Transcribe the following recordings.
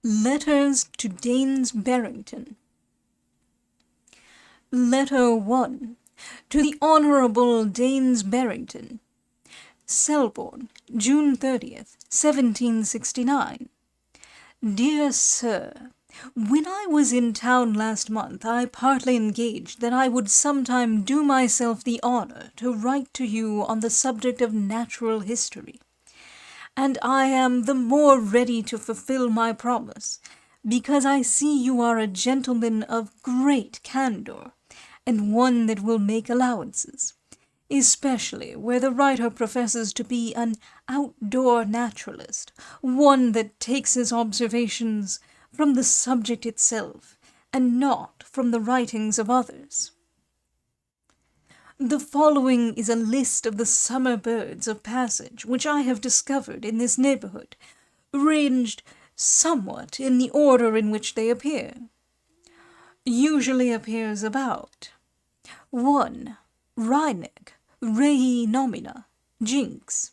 Letters to Daines Barrington. Letter 1. To the Honourable Daines Barrington. Selborne, June 30th, 1769. Dear Sir, when I was in town last month, I partly engaged that I would sometime do myself the honour to write to you on the subject of natural history. And I am the more ready to fulfil my promise, because I see you are a gentleman of great candour, and one that will make allowances, especially where the writer professes to be an outdoor naturalist, one that takes his observations from the subject itself, and not from the writings of others. The following is a list of the summer birds of passage which I have discovered in this neighbourhood, ranged somewhat in the order in which they appear. Usually appears about 1. Wryneck, Rei nomina, Jinx.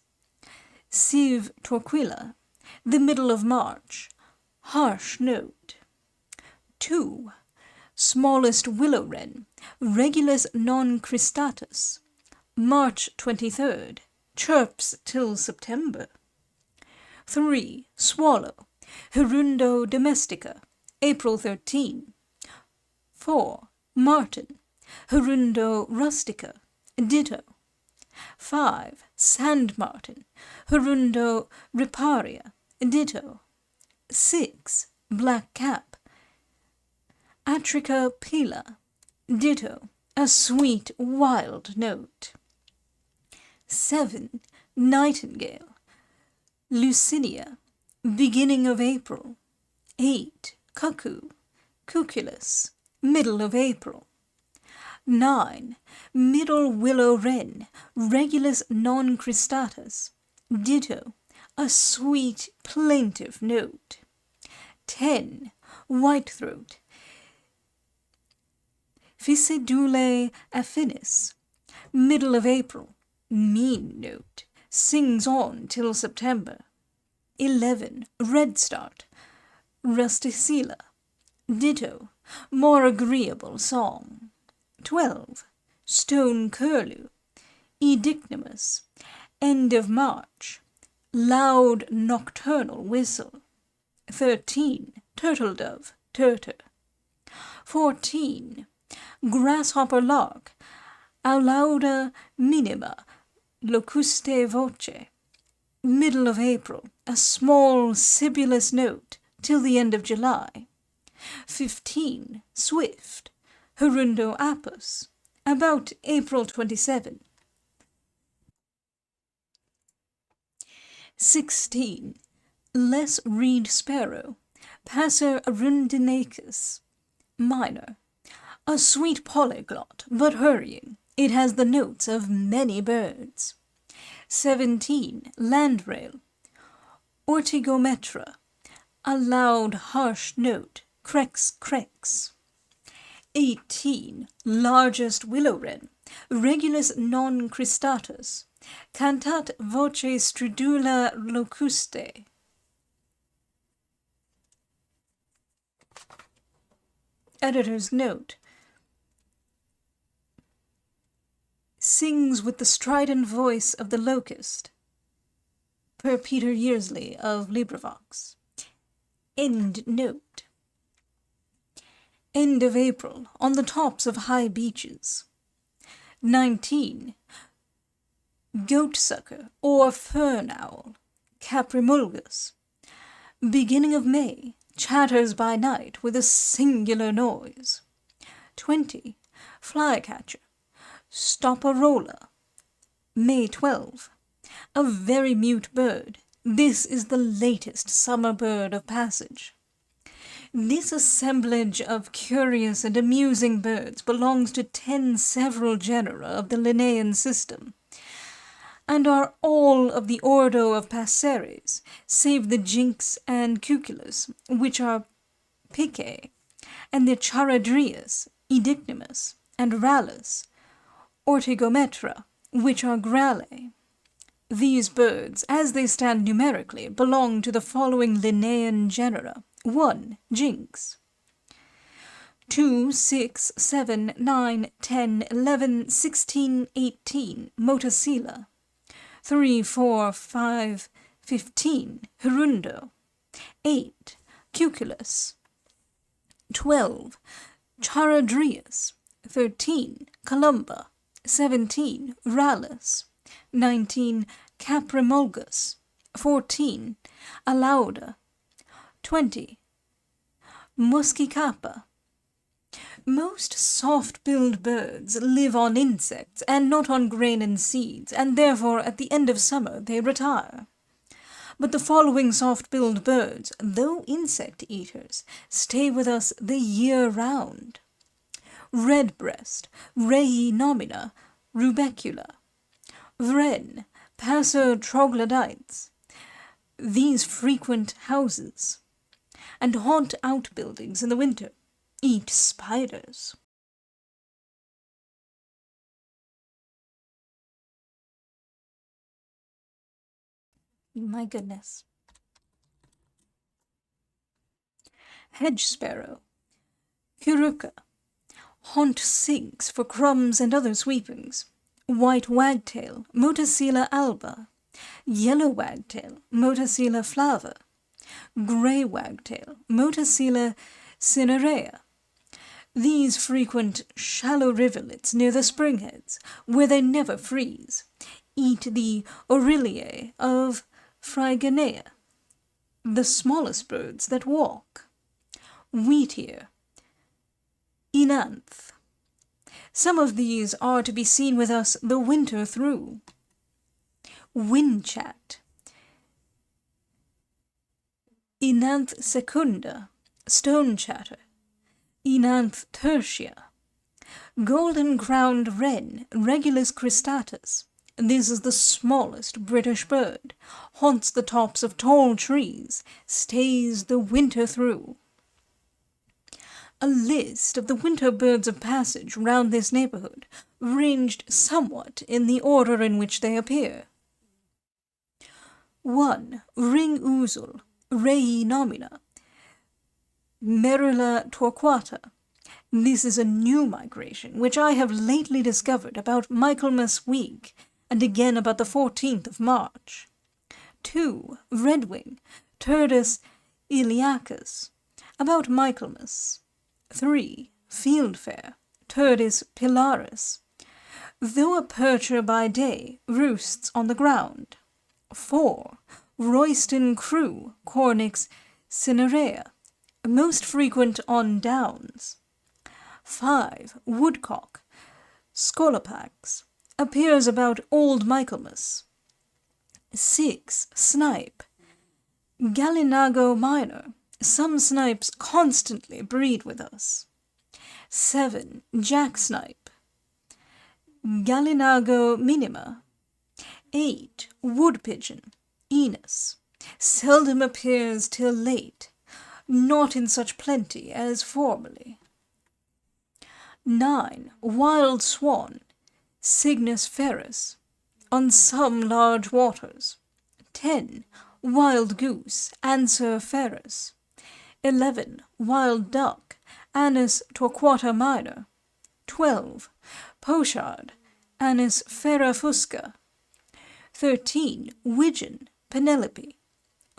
Sive torquilla, the middle of March, harsh note. 2. Smallest willow wren, Regulus non cristatus, March 23rd, chirps till September. 3. Swallow, Hirundo domestica, April 13. 4. Martin, Hirundo rustica, ditto. 5. Sand martin, Hirundo riparia, ditto. 6. Black cap, Atrica pila, ditto, a sweet wild note. 7. Nightingale, Lucinia, beginning of April. 8. Cuckoo, Cuculus, middle of April. 9. Middle willow wren, Regulus non cristatus, ditto, a sweet plaintive note. 10. Whitethroat, Ficedulae affinis, middle of April, mean note, sings on till September. 11. Redstart, rusticilla, ditto, more agreeable song. 12. Stone curlew, edicnemus, end of March, loud nocturnal whistle. 13. Turtle dove, turter. 14. Grasshopper lark, aulauda minima, locuste voce, middle of April, a small sibilous note, till the end of July. 15. Swift, Hirundo apus, about April 27. 16. Less reed sparrow, Passer arundinacus, minor, a sweet polyglot, but hurrying. It has the notes of many birds. 17. Landrail, ortigometra, a loud harsh note, crex crex. 18. Largest willow wren, Regulus non cristatus, cantat voce stridula locuste. Editor's note: sings with the strident voice of the locust. Per Peter Yearsley of LibriVox. End note. End of April, on the tops of high beeches. 19. Goatsucker, or fern owl, Caprimulgus. Beginning of May, chatters by night with a singular noise. 20. Flycatcher, Stoparola, May 12. A very mute bird. This is the latest summer bird of passage. This assemblage of curious and amusing birds belongs to 10 several genera of the Linnaean system, and are all of the ordo of Passeres, save the Jinx and Cuculus, which are Picae, and the Charadrius, Edicnemus, and Rallus, Ortigometra, which are Grallae. These birds, as they stand numerically, belong to the following Linnaean genera. 1. Jinx. 2, 6, 7, 9, 10, 11, 16, 18, Motacilla. 3, 4, 5, 15, Hirundo. 8, Cuculus. 12, Charadrius. 13, Columba. 17, Rallus. 19, Caprimulgus. 14, Alauda. 20, Muscicapa. Most soft-billed birds live on insects and not on grain and seeds, and therefore at the end of summer they retire. But the following soft-billed birds, though insect-eaters, stay with us the year round. Redbreast, Rei nomina, rubecula. Wren, Passer troglodytes. These frequent houses, and haunt outbuildings in the winter. Eat spiders. My goodness. Hedge sparrow. Curuca. Haunt sinks for crumbs and other sweepings. White wagtail, Motacilla alba. Yellow wagtail, Motacilla flava. Grey wagtail, Motacilla cinerea. These frequent shallow rivulets near the springheads, where they never freeze. Eat the Aureliae of Phryganea, the smallest birds that walk. Wheatear. Enanthe. Some of these are to be seen with us the winter through. Windchat. Enanthe secunda. Stone chatter. Enanthe tertia. Golden-crowned wren, Regulus cristatus. This is the smallest British bird. Haunts the tops of tall trees. Stays the winter through. A list of the winter birds of passage round this neighbourhood, ranged somewhat in the order in which they appear. 1. Ring ouzel, Rei nomina. Merula torquata. This is a new migration, which I have lately discovered about Michaelmas week, and again about the 14th of March. 2. Redwing, Turdus iliacus, about Michaelmas. 3. Fieldfare, Turdus pilaris. Though a percher by day, roosts on the ground. 4. Royston crew, Cornix cinerea, most frequent on downs. 5. Woodcock, Scolopax, appears about Old Michaelmas. 6. Snipe, Gallinago minor. Some snipes constantly breed with us. 7. Jacksnipe, Gallinago minima. 8. Woodpigeon, Enos, seldom appears till late, not in such plenty as formerly. 9. Wild swan, Cygnus ferus, on some large waters. 10. Wild goose, Anser ferus. 11. Wild duck, Anis torquata minor. 12. Pochard, Anis ferrafusca. 13. Widgeon, Penelope.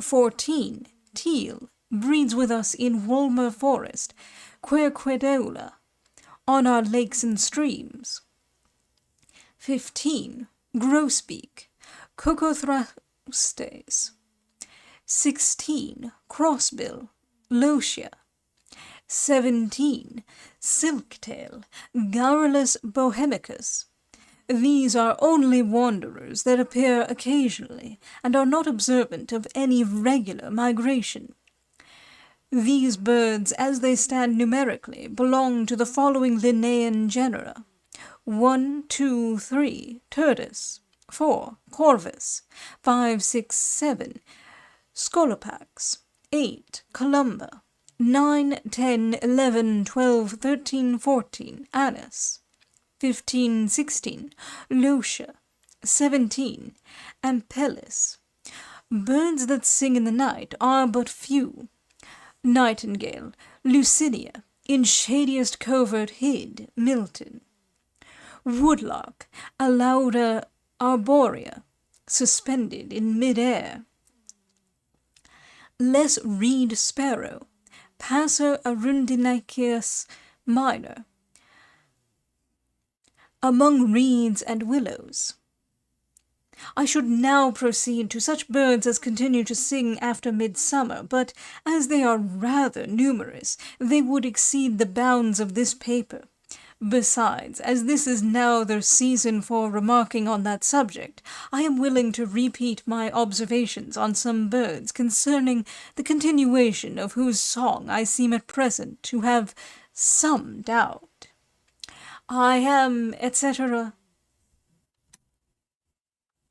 14. Teal, breeds with us in Wolmer Forest, Querquedola, on our lakes and streams. 15. Grosbeak, Cocothrastes. 16. Crossbill, Lotia. 17. Silktail, Garrulus bohemicus. These are only wanderers that appear occasionally, and are not observant of any regular migration. These birds, as they stand numerically, belong to the following Linnaean genera. 1, 2, 3, Turdus. 4, Corvus. 5, 6, 7, Scolopax. 8, Columba. 9, 10, 11, 12, 13, 14, Anis. 15, 16, Lucia. 17, Ampellis. Birds that sing in the night are but few. Nightingale, Lucinia, in shadiest covert hid, Milton. Woodlark, Alauda arborea, suspended in mid-air. Less reed sparrow, Passer arundinaceus minor, among reeds and willows. I should now proceed to such birds as continue to sing after midsummer, but as they are rather numerous, they would exceed the bounds of this paper. Besides, as this is now the season for remarking on that subject, I am willing to repeat my observations on some birds concerning the continuation of whose song I seem at present to have some doubt. I am, etc.,